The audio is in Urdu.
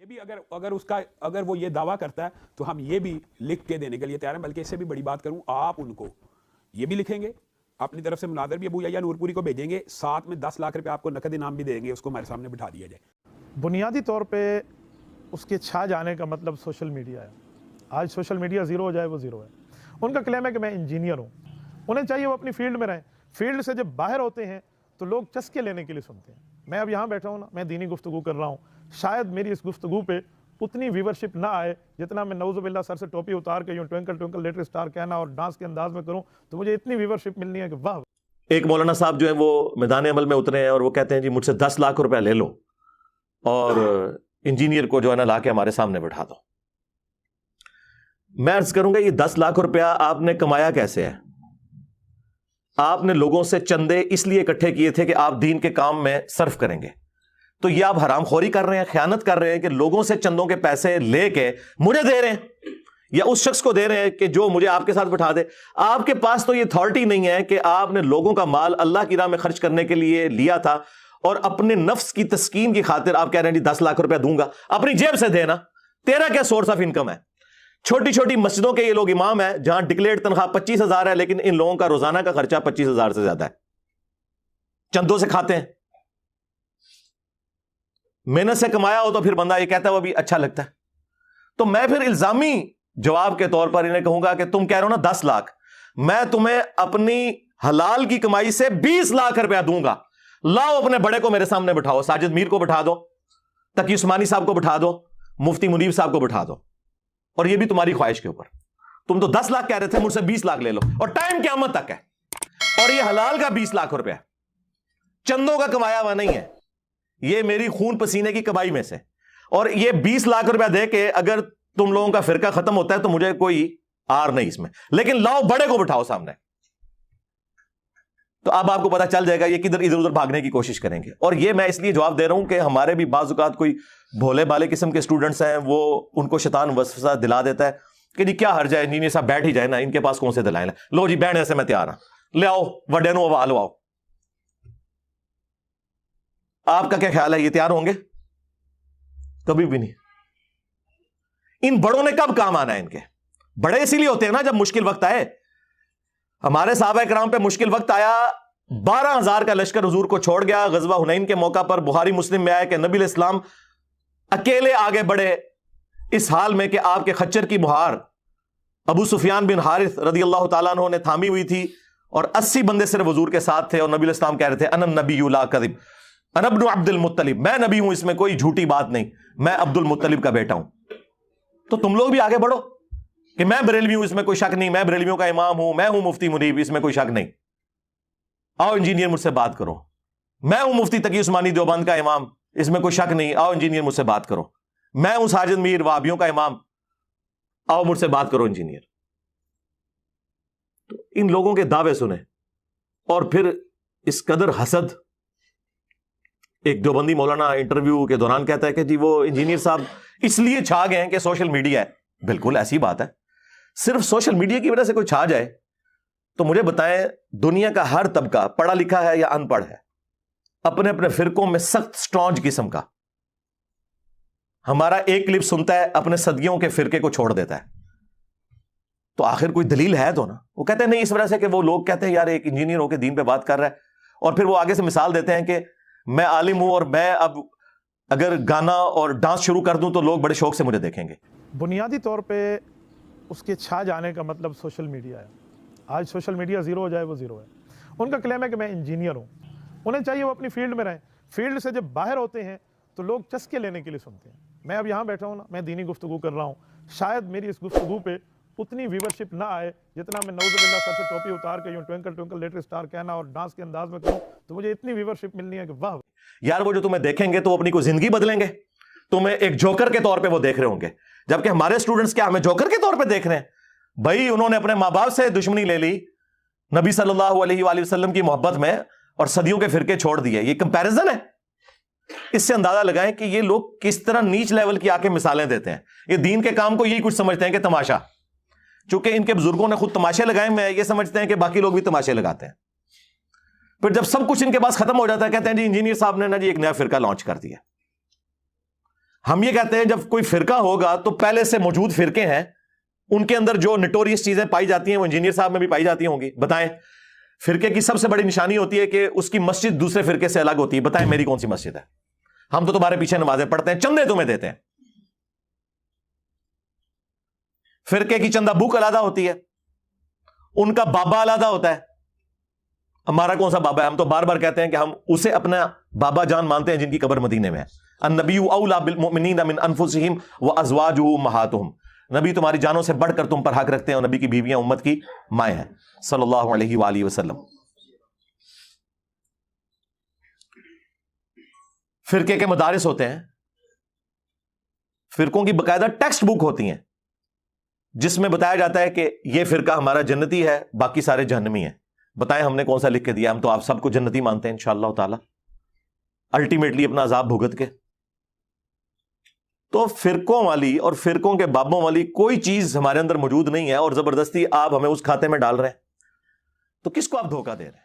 یہ بھی اگر وہ یہ دعویٰ کرتا ہے تو ہم یہ بھی لکھ کے دینے کے لیے تیار ہیں، بلکہ اس سے بھی بڑی بات کروں، آپ ان کو یہ بھی لکھیں گے، اپنی طرف سے مناظر بھی ابو یحییٰ نور پوری کو بھیجیں گے، ساتھ میں 10 لاکھ روپے آپ کو نقد انعام بھی دیں گے، اس کو ہمارے سامنے بٹھا دیا جائے۔ بنیادی طور پہ اس کے چھا جانے کا مطلب سوشل میڈیا ہے۔ آج سوشل میڈیا زیرو ہو جائے وہ زیرو ہے۔ ان کا کلیم ہے کہ میں انجینئر ہوں، انہیں چاہیے وہ اپنی فیلڈ میں رہیں، فیلڈ سے جب باہر ہوتے ہیں تو لوگ چسکے لینے کے لیے سنتے ہیں۔ میں اب یہاں بیٹھا ہوں نا، میں دینی گفتگو کر رہا ہوں، شاید میری اس گفتگو پہ اتنی ویورشپ نہ آئے جتنا میں نعوذ باللہ سر سے ٹوپی اتار کے یوں ٹوئنکل ٹوئنکل لٹل اسٹار کہنا اور ڈانس کے انداز میں کروں تو مجھے اتنی ویورشپ ملنی ہے کہ واہ۔ ایک مولانا صاحب جو ہیں وہ میدان عمل میں اترے ہیں اور وہ کہتے ہیں جی مجھ سے 10 لاکھ روپے لے لو اور انجینئر کو جو ہے نا لا کے ہمارے سامنے بٹھا دو۔ میں عرض کروں گا یہ 10 لاکھ روپیہ آپ نے کمایا کیسے ہے؟ آپ نے لوگوں سے چندے اس لیے اکٹھے کیے تھے کہ آپ دین کے کام میں صرف کریں گے، تو یہ آپ حرام خوری کر رہے ہیں، خیانت کر رہے ہیں کہ لوگوں سے چندوں کے پیسے لے کے مجھے دے رہے ہیں یا اس شخص کو دے رہے ہیں کہ جو مجھے آپ کے ساتھ بٹھا دے۔ آپ کے پاس تو یہ اتھارٹی نہیں ہے کہ آپ نے لوگوں کا مال اللہ کی راہ میں خرچ کرنے کے لیے لیا تھا اور اپنے نفس کی تسکین کی خاطر آپ کہہ رہے ہیں جی 10 لاکھ روپے دوں گا، اپنی جیب سے دینا۔ تیرا کیا سورس آف انکم ہے؟ چھوٹی چھوٹی مسجدوں کے یہ لوگ امام ہیں جہاں ڈکلیئرڈ تنخواہ 25,000 ہے، لیکن ان لوگوں کا روزانہ کا خرچہ 25,000 سے زیادہ ہے، چندوں سے کھاتے ہیں۔ محنت سے کمایا ہو تو پھر بندہ یہ کہتا ہے وہ بھی اچھا لگتا ہے۔ تو میں پھر الزامی جواب کے طور پر انہیں کہوں گا کہ تم کہہ رہے ہو نا 10 لاکھ، میں تمہیں اپنی حلال کی کمائی سے 20 لاکھ روپیہ دوں گا، لاؤ اپنے بڑے کو میرے سامنے بٹھاؤ، ساجد میر کو بٹھا دو، تقی عثمانی صاحب کو بٹھا دو، مفتی منیب صاحب کو بٹھا دو، اور یہ بھی تمہاری خواہش کے اوپر۔ تم تو 10 لاکھ کہہ رہے تھے، مجھ سے 20 لاکھ لے لو، اور ٹائم قیامت تک ہے، اور یہ حلال کا 20 لاکھ روپیہ چندوں کا کمایا ہوا نہیں ہے، یہ میری خون پسینے کی کمائی میں سے۔ اور یہ 20 لاکھ روپیہ دے کے اگر تم لوگوں کا فرقہ ختم ہوتا ہے تو مجھے کوئی آر نہیں اس میں، لیکن لاؤ بڑے کو بٹھاؤ سامنے، تو اب آپ کو پتا چل جائے گا یہ کدھر ادھر ادھر بھاگنے کی کوشش کریں گے۔ اور یہ میں اس لیے جواب دے رہا ہوں کہ ہمارے بھی بعض اوقات کوئی بھولے بالے قسم کے اسٹوڈنٹس ہیں، وہ ان کو شیطان وسوسہ دلا دیتا ہے کہ جی کیا حرج ہے، انجینئر صاحب بیٹھ ہی جائے نا، ان کے پاس کون سے دلائل ہیں، لو جی بیٹھنے سے میں تیار ہوں، لے آؤ وڈے نو آوا لو آؤ۔ آپ کا کیا خیال ہے، یہ تیار ہوں گے؟ کبھی بھی نہیں۔ ان بڑوں نے کب کام آنا ہے؟ ان کے بڑے اسی لیے ہوتے ہیں نا جب مشکل وقت آئے۔ ہمارے صحابہ کرام پہ مشکل وقت آیا، 12,000 کا لشکر حضور کو چھوڑ گیا۔ غزوہ حنین کے موقع پر بخاری مسلم میں آیا کہ نبی علیہ السلام اکیلے آگے بڑھے اس حال میں کہ آپ کے خچر کی مہار ابو سفیان بن حارث رضی اللہ تعالیٰ عنہ نے تھامی ہوئی تھی، اور 80 بندے صرف حضور کے ساتھ تھے، اور نبی علیہ السلام کہہ رہے تھے انا النبی لا کذب، انا ابن عبد المطلب، میں نبی ہوں، اس میں کوئی جھوٹی بات نہیں، میں عبد المطلب کا بیٹا ہوں۔ تو تم لوگ بھی آگے بڑھو کہ میں بریلوی ہوں، اس میں کوئی شک نہیں، میں بریلویوں کا امام ہوں، میں ہوں مفتی منیب، اس میں کوئی شک نہیں، آؤ انجینئر مجھ سے بات کرو، میں ہوں مفتی تقی عثمانی دیوبند کا امام، اس میں کوئی شک نہیں، آؤ انجینئر مجھ سے بات کرو، میں ہوں ساجد میر وہابیوں کا امام، آؤ مجھ سے بات کرو انجینئر۔ تو ان لوگوں کے دعوے سنیں، اور پھر اس قدر حسد۔ ایک دیوبندی مولانا انٹرویو کے دوران کہتا ہے کہ جی وہ انجینئر صاحب اس لیے چھا گئے ہیں کہ سوشل میڈیا ہے۔ بالکل ایسی بات ہے، صرف سوشل میڈیا کی وجہ سے کوئی چھا جائے تو مجھے بتائیں دنیا کا ہر طبقہ پڑھا لکھا ہے یا ان پڑھ ہے، اپنے اپنے فرقوں میں سخت سٹرانج قسم کا، ہمارا ایک کلپ سنتا ہے اپنے صدیوں کے فرقے کو چھوڑ دیتا ہے، تو آخر کوئی دلیل ہے تو نا۔ وہ کہتے ہیں نہیں، اس وجہ سے کہ وہ لوگ کہتے ہیں یار ایک انجینئر ہو کے دین پہ بات کر رہا ہے، اور پھر وہ آگے سے مثال دیتے ہیں کہ میں عالم ہوں اور میں اب اگر گانا اور ڈانس شروع کر دوں تو لوگ بڑے شوق سے مجھے دیکھیں گے۔ بنیادی طور پہ اس کے چھا جانے کا مطلب سوشل میڈیا ہے۔ آج سوشل میڈیا زیرو ہو جائے وہ زیرو ہے۔ ان کا کلیم ہے کہ میں انجینئر ہوں، انہیں چاہیے وہ اپنی فیلڈ میں رہیں، فیلڈ سے جب باہر ہوتے ہیں تو لوگ چسکے لینے کے لیے سنتے ہیں۔ میں اب یہاں بیٹھا ہوں نا، میں دینی گفتگو کر رہا ہوں، شاید میری اس گفتگو پہ اتنی ویورشپ نہ آئے جتنا میں نعوذ باللہ سر سے ٹوپی اتار کے یوں ٹوئنکل ٹوئنکل لٹل اسٹار کہنا اور ڈانس کے انداز میں کروں تو مجھے اتنی ویورشپ ملنی ہے کہ واہ۔ یار وہ جو تمہیں دیکھیں گے تو اپنی کوئی زندگی بدلیں گے، تمہیں ایک جوکر کے طور پہ وہ دیکھ رہے ہوں گے، جبکہ ہمارے اسٹوڈنٹس کیا ہمیں جوکر کے طور پہ دیکھ رہے ہیں؟ بھائی انہوں نے اپنے ماں باپ سے دشمنی لے لی نبی صلی اللہ علیہ وآلہ وسلم کی محبت میں، اور صدیوں کے فرقے چھوڑ دیے۔ یہ کمپیریزن ہے، اس سے اندازہ لگائیں کہ یہ لوگ کس طرح نیچ لیول کی آ کے مثالیں دیتے ہیں۔ یہ دین کے کام کو یہی کچھ سمجھتے ہیں کہ تماشا، چونکہ ان کے بزرگوں نے خود تماشے لگائے میں یہ سمجھتے ہیں کہ باقی لوگ بھی تماشے لگاتے ہیں۔ پھر جب سب کچھ ان کے پاس ختم ہو جاتا ہے کہتے ہیں جی انجینئر صاحب نے نا جی ایک نیا فرقہ لانچ کر دیا۔ ہم یہ کہتے ہیں جب کوئی فرقہ ہوگا تو پہلے سے موجود فرقے ہیں ان کے اندر جو نٹوریس چیزیں پائی جاتی ہیں وہ انجینئر صاحب میں بھی پائی جاتی ہوں گی. بتائیں فرقے کی سب سے بڑی نشانی ہوتی ہے کہ اس کی مسجد دوسرے فرقے سے الگ ہوتی ہے. بتائیں میری کون سی مسجد ہے؟ ہم تو تمہارے پیچھے نمازیں پڑھتے ہیں, چندے تمہیں دیتے ہیں. فرقے کی چندہ بک علیحدہ ہوتی ہے, ان کا بابا علیحدہ ہوتا ہے. ہمارا کون سا بابا ہے؟ ہم تو بار بار کہتے ہیں کہ ہم اسے اپنا بابا جان مانتے ہیں جن کی قبر مدینے میں ہے. النبی اولی بالمؤمنین من انفسہم وازواجہ امہاتہم, نبی تمہاری جانوں سے بڑھ کر تم پر حق رکھتے ہیں, اور نبی کی بیویاں امت کی مائیں ہیں صلی اللہ علیہ وآلہ وسلم. فرقے کے مدارس ہوتے ہیں, فرقوں کی باقاعدہ ٹیکسٹ بک ہوتی ہیں جس میں بتایا جاتا ہے کہ یہ فرقہ ہمارا جنتی ہے, باقی سارے جہنمی ہیں. بتائیں ہم نے کون سا لکھ کے دیا؟ ہم تو آپ سب کو جنتی مانتے ہیں انشاءاللہ تعالی الٹیمیٹلی اپنا عذاب بھگت کے. تو فرقوں والی اور فرقوں کے بابوں والی کوئی چیز ہمارے اندر موجود نہیں ہے, اور زبردستی آپ ہمیں اس کھاتے میں ڈال رہے ہیں. تو کس کو آپ دھوکہ دے رہے ہیں؟